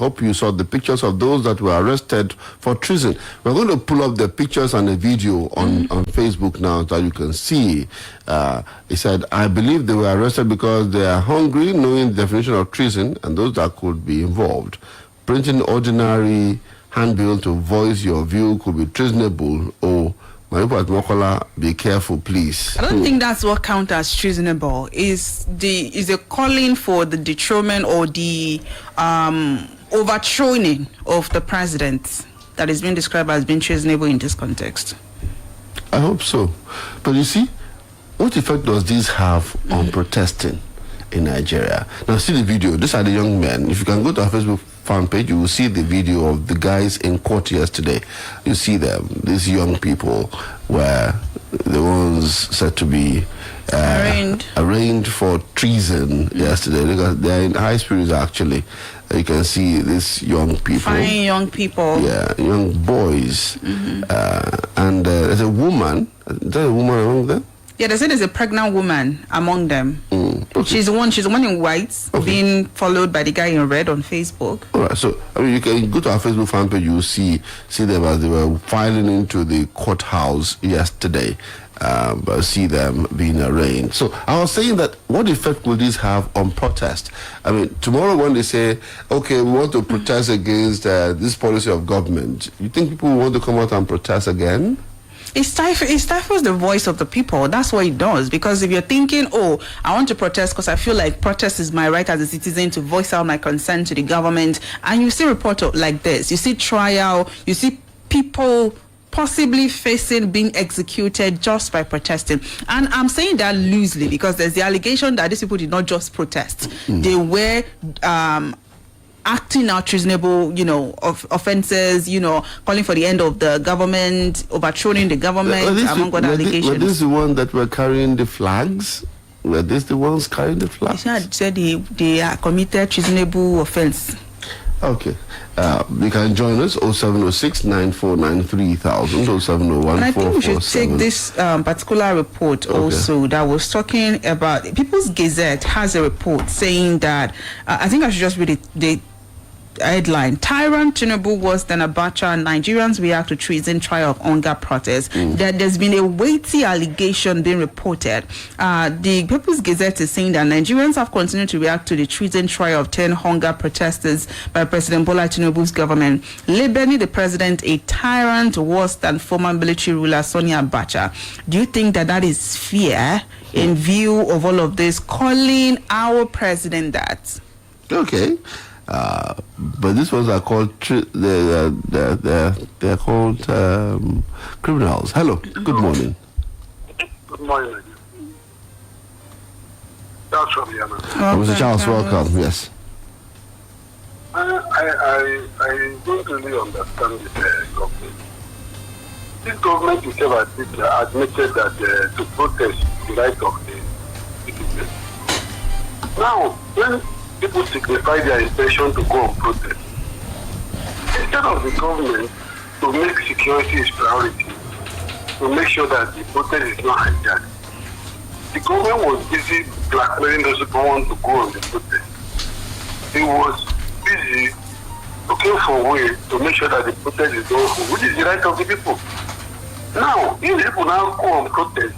Hope you saw the pictures of those that were arrested for treason. We're going to pull up the pictures and the video on Facebook now that you can see. He said, I believe they were arrested because they are hungry, knowing the definition of treason and those that could be involved. Printing ordinary handbill to voice your view could be treasonable. Or my people at Mokola, be careful, please. I don't think that's what counts as treasonable. Is a calling for the dethronement or the overthrowing of the president that is being described as being treasonable in this context? I hope so. But you see, what effect does this have on protesting in Nigeria? Now, see the video. These are the young men. If you can go to our Facebook fan page, you will see the video of the guys in court yesterday. You see them. These young people were the ones said to be arraigned for treason yesterday. They're in high spirits, actually. You can see these young people. Fine young people. Yeah, young boys. And there's a woman. Is there a woman among them? Yeah, they said there's a pregnant woman among them. Okay. She's the one in white, being followed by the guy in red on Facebook. All right, so I mean, you can go to our Facebook fan page. You will see them as they were filing into the courthouse yesterday. But see them being arraigned. So I was saying that what effect will this have on protest? I mean, tomorrow when they say, okay, we want to protest against this policy of government, you think people will want to come out and protest again? It stifles the voice of the people. That's what it does. Because if you're thinking, oh, I want to protest because I feel like protest is my right as a citizen to voice out my concern to the government, and you see report like this, you see trial, you see people possibly facing being executed just by protesting. And I'm saying that loosely because there's the allegation that these people did not just protest. They were acting out treasonable, offenses, calling for the end of the government, overthrowing the government, among other allegations. Were this the one that were carrying the flags? Were these the ones carrying the flags? I said they are committed treasonable offense. Okay. You can join us 0706 9493 000 0701. And I think we should take this particular report also that was talking about People's Gazette has a report saying that I think I should just read the headline: Tyrant Tinubu worse than Abacha, Nigerians react to treason trial of hunger protest. That there's been a weighty allegation being reported. The People's Gazette is saying that Nigerians have continued to react to the treason trial of 10 hunger protesters by President Bola Tinubu's government, labeling the president a tyrant worse than former military ruler Sonia Abacha. Do you think that is fair in view of all of this, calling our president that? Okay. But these ones are called they're called criminals. Hello. Good morning. Good morning. Charles from Yana. Mr. Charles, welcome. Yes. I don't really understand this government. This government itself admitted that to protest the right of the citizens. Now, when people signify their intention to go on protest, instead of the government to make security its priority, to make sure that the protest is not hijacked, the government was busy blackmailing those who want to go on the protest. It was busy looking for a way to make sure that the protest is lawful, which is the right of the people. Now, if the people now go on protest,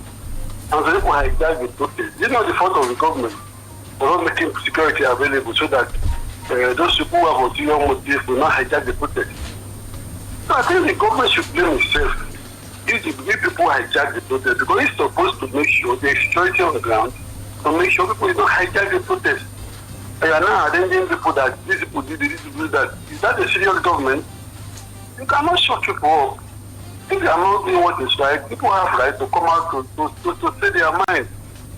and the people hijack the protest, it's not the fault of the government for not making security available so that those people who have ulterior motives will not hijack the protest. So I think the government should blame itself if the people hijack the protest, because it's supposed to make sure there's security on the ground to make sure people don't hijack the protest. And you are now arranging people that these people did this, people that. Is that a serious government? You cannot shut people up. If they are not doing what is right, people have right to come out to say their mind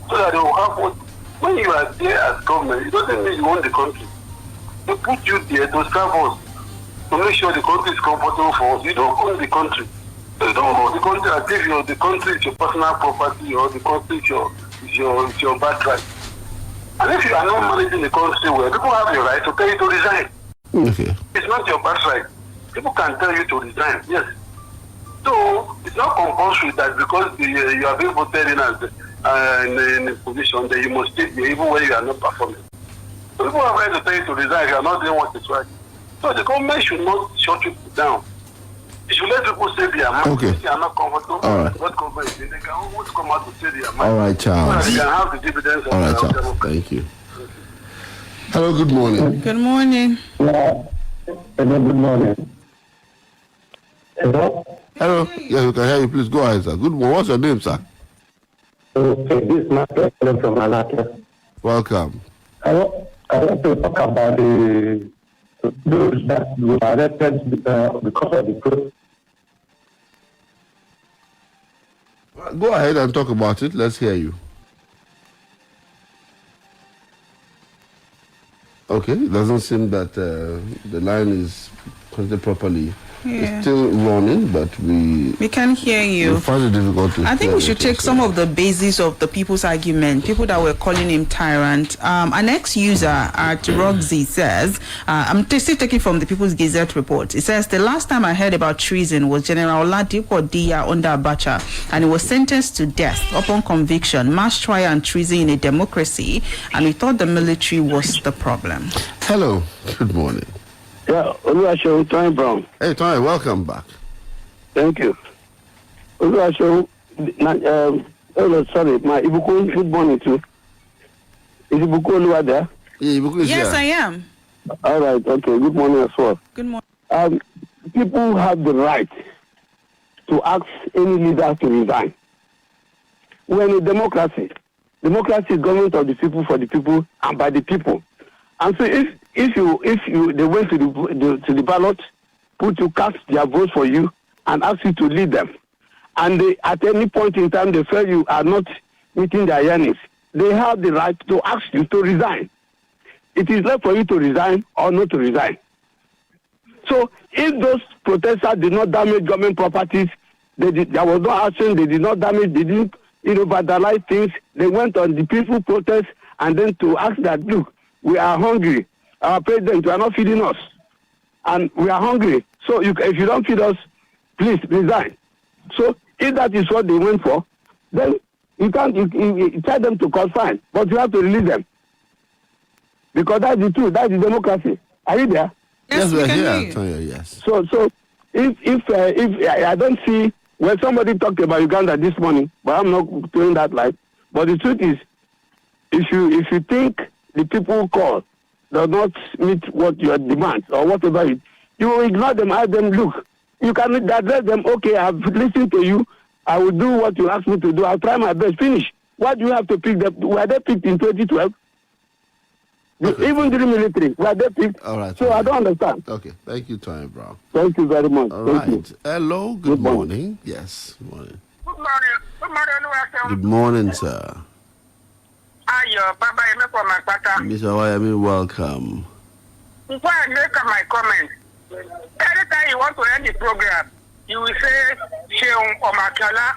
so that they will have what. When you are there as government, it doesn't mean you own the country. They put you there to serve us, to make sure the country is comfortable for us. You don't own the country. So you don't own the country as if the country is your personal property or the country is your birthright. And if you are not managing the country well, people have the right to tell you to resign. Okay. It's not your birthright. People can tell you to resign, yes. So it's not compulsory that because you are being voted in as in a position that you must stay there even when you are not performing. So people have right to tell you to resign if you are not doing what is right. So the government should not shut people down. It should let people say their mind. Okay. If they are not comfortable Right. with what government is, they can always come out to say their mind. All right, Charles. So that they can have the dividends of All right, their Charles. democracy. Thank you. Hello, good morning. Good morning. Yeah. Hello, good morning. Hello? Hello. Yeah, we can hear you. Please go ahead, sir. Good morning. What's your name, sir? Okay, this is my question from Malacca. Welcome. I want to talk about those that were arrested because of the protest. Go ahead and talk about it. Let's hear you. Okay. It doesn't seem that the line is connected properly. Yeah. It's still running, but we can hear you. find it difficult to I think hear we should what you're take some saying. of the basis of the people's argument, people that were calling him tyrant. An ex-user at Roxy says, I'm still taking from the People's Gazette report. It says, the last time I heard about treason was General Oladipo Diya under Abacha, and he was sentenced to death upon conviction, mass trial and treason in a democracy, and we thought the military was the problem. Hello. Good morning. Yeah, Oluwaseun Tony Brown. Hey, Tony, welcome back. Thank you. Oluwaseun, sorry, my Ibuku, good morning too. Is Ibuku Oluwa there? Yeah, Ibuku is Yes, here. I am. All right, okay, good morning as well. Good morning. People have the right to ask any leader to resign. We're in a democracy. Democracy is government of the people, for the people, and by the people. And so if they went to the ballot, put to cast their votes for you and ask you to lead them, and they, at any point in time they feel you are not meeting their yearnings, they have the right to ask you to resign. It is left for you to resign or not to resign. So if those protesters did not damage government properties, there was no action, they did not damage, they didn't vandalize things, they went on the peaceful protest and then to ask that, look, we are hungry. Our president, you are not feeding us. And we are hungry. So if you don't feed us, please resign. So if that is what they went for, then you can't you tell them to call fine, but you have to release them. Because that's the truth, that's the democracy. Are you there? Yes, we we're can here, hear you. Antonio, yes. So if I don't see, well, somebody talked about Uganda this morning, but I'm not doing that live. But the truth is, if you think the people who call does not meet what your demands or whatever you will ignore them, ask them, look, you can address them, okay, I've listened to you, I will do what you ask me to do, I'll try my best, finish. Why do you have to pick them? Were they picked in 2012? Okay. Even during military, were they picked? All right. So I don't understand. Okay. Thank you, Tony Brown. Thank you very much. All Thank you. right. Hello. Good morning. Yes. Good morning. Good morning. Good morning, Oluwaseun. Good morning, sir. Ayo, Baba Eme from Akpata. Mr. Wayami, welcome. Before I make my comment, every time you want to end the program, you will say, Sheung Omakala.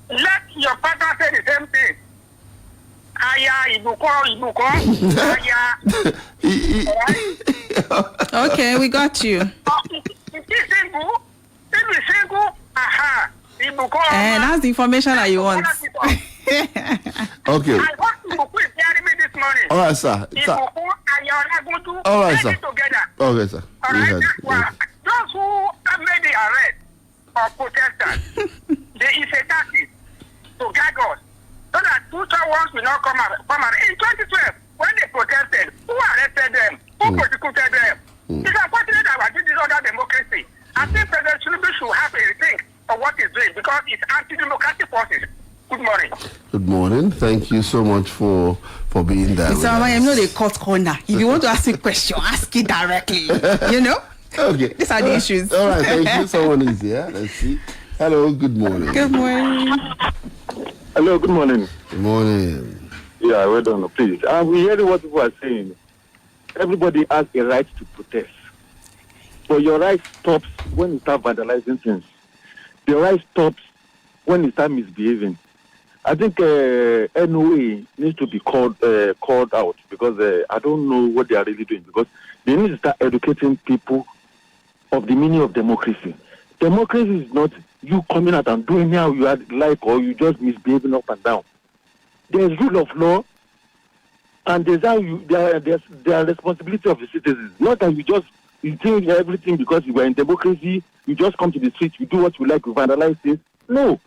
Let your partner say the same thing. Aya, Ibuko, Aya. Alright? Okay, we got you. It is single. If it's single, aha. Ibuko. And that's the information that you want. Okay. I want Ibuko is hearing me this morning. All right, sir. Ibuko, Aya, Olagunju. All right, sir. Together. Okay, sir. All We right, heard. those who have made the arrest of protesters, there is a tactic to gag us so that future ones will not come out. In 2012, when they protested, who arrested them? Who prosecuted them? It's unfortunate that we did this other democracy. I think President Tinubu should have a rethink of what he's doing because it's anti-democratic forces. Good morning. Good morning. Thank you so much for being there. Mr. I am not a court corner. If you want to ask a question, ask it directly. You know? Okay. These are the issues. All right. Thank you. Someone is here. Let's see. Hello. Good morning. Good morning. Hello, good morning. Good morning. Yeah, well done, please. We hear what people are saying. Everybody has a right to protest. But your right stops when you start vandalizing things. Your right stops when you start misbehaving. I think NOA needs to be called out because I don't know what they are really doing because they need to start educating people of the meaning of democracy. Democracy is not you coming out and doing how you like or you just misbehaving up and down. There's rule of law. And there's how their responsibility of the citizens. Not that you think everything because you are in democracy, you just come to the street, you do what you like, you vandalize things. No.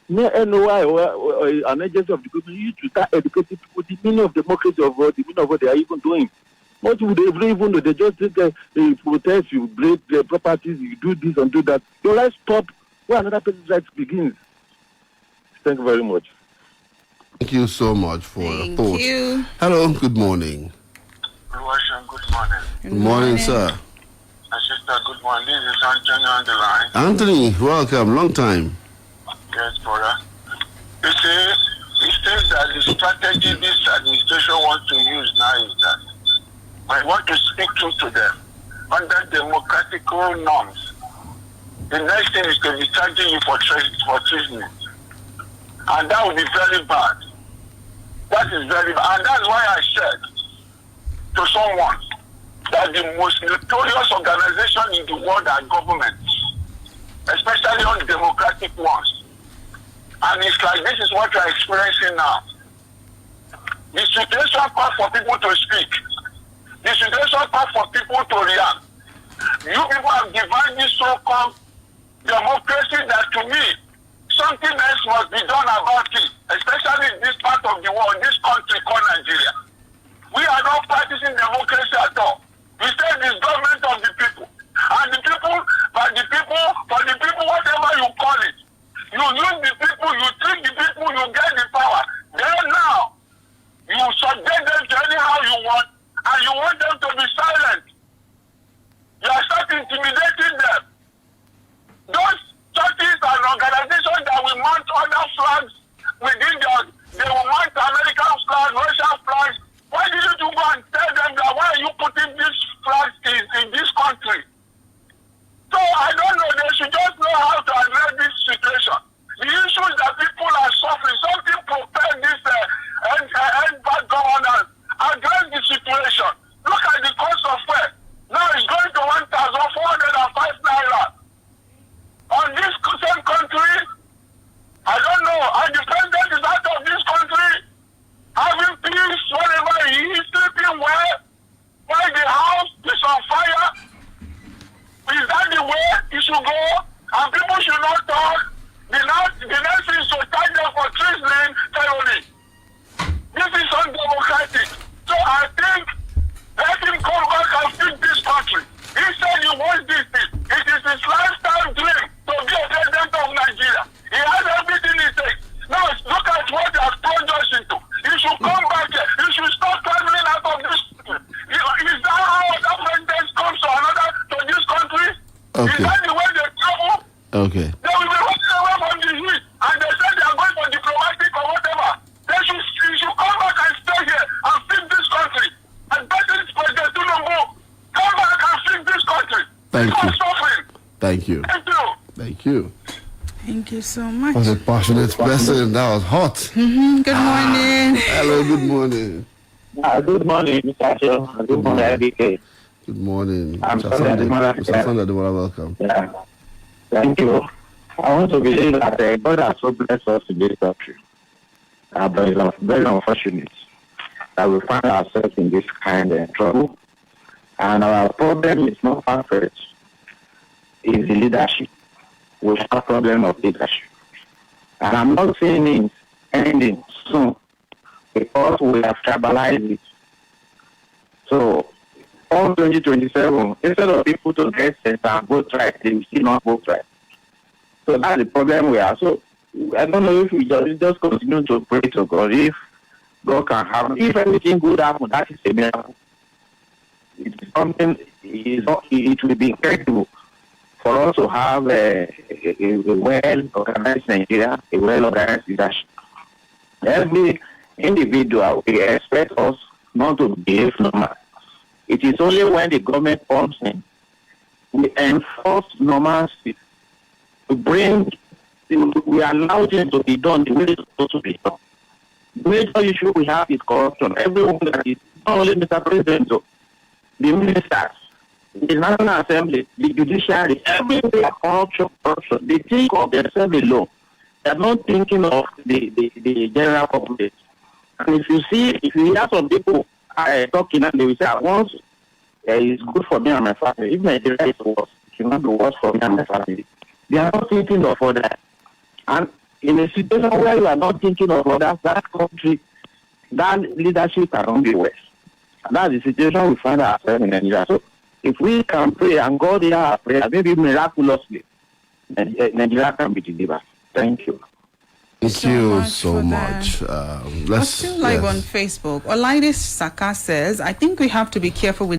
No NOI or an agency of the government, you need to start educating people the meaning of democracy, of the meaning of what they are even doing. What would they even do? They just take a protest, you break their properties, you do this and do that. Your life stop where another person's life begins. Thank you very much. Thank you so much for your thoughts. Thank you. Hello, good morning. Good morning. Good morning, sir. My sister, good morning. This is Anthony on the line. Anthony, welcome. Long time. Yes, brother. You see, it seems that the strategy this administration wants to use now is that I want to speak to them under democratic norms. The next thing is to be charging you for treason. And that would be very bad. That is very bad. And that's why I said to someone that the most notorious organization in the world are governments, especially undemocratic ones. And it's like this is what we're experiencing now. The situation calls for people to speak. The situation calls for people to react. You people have divided this so-called democracy that to me, something else must be done about it, especially in this part of the world, this country called Nigeria. We are not practicing democracy at all. We say this government of the people. And the people, by the people, for the people, whatever you call it. You use the people, you trick the people, you get the power. Then now, you subject them to anyhow you want, and you want them to be silent. You are start intimidating them. Those churches and organizations that will mount other flags within they will mount American flags, Russian flags. Why did you go and tell them that why are you putting these flags in this country? So I don't know, they should just know how to address this situation. The issues that people are suffering, something propel this end bad governance, address the situation. Look at the cost of fuel. Now it's going to 1,405 naira. On this same country, I don't know, and the president is out of this country, having peace whenever he is sleeping well, while the house is on fire. Is that the way it should go? And people should not talk. The next is to charge them for treason felony. This is undemocratic. So I think let him come back and fix this country. He said he wants this thing. It is his lifetime dream to be a president of Nigeria. He has everything he takes. Now look at what he has plunged us into. He should come back here. He should stop traveling out of this country. Is that how other presidents come to this country? Okay. Is that the way they travel? Okay. They will be running away from the heat, and they say they are going for diplomatic or whatever. They should come back and stay here and fix this country. And that is President Tinubu. Come back and fix this country. Thank you. Suffering. Thank you. Thank you. Thank you. Thank you so much. That was a passionate person. That was hot. Good morning. Hello, good morning. Good morning, Mr. Joe. Good morning, ABK. Good morning. I'm Mr. sorry, Sunday, Ademola. Mr. Sunday, Ademola, welcome. Yeah. Thank you. I want to believe that God has so blessed us in this country. But it's very unfortunate that we find ourselves in this kind of trouble. And our problem is not perfect. It's the leadership. We have a problem of leadership. And I'm not saying it's ending soon because we have tribalized it. So, on 2027, instead of people to get sense and vote right, they will still not vote right. So that's the problem we have. So I don't know if we just continue to pray to God. If God can happen, if everything good happen, that is a miracle. It's something. It will be incredible for us to have a well-organized Nigeria, a well-organized leadership. Every individual will expect us not to behave normal. It is only when the government comes in, we enforce normalcy. We allow them to be done the way it's supposed to be done. The major issue we have is corruption. Everyone that is not only Mr. President, the ministers, the National Assembly, the judiciary, everywhere corruption. They think of themselves alone. They are not thinking of the general population. And if you hear some people talking and they will say, once it's good for me and my family, if Nigeria is worse, it should not be worse for me and my family. They are not thinking of others. And in a situation where you are not thinking of others, that country, that leadership cannot be worse. And that's the situation we find ourselves in Nigeria. So if we can pray and God hear our prayer, maybe miraculously, Nigeria can be delivered. Thank you. Thank you so much. We're still live on Facebook. Olaide Saka says, I think we have to be careful with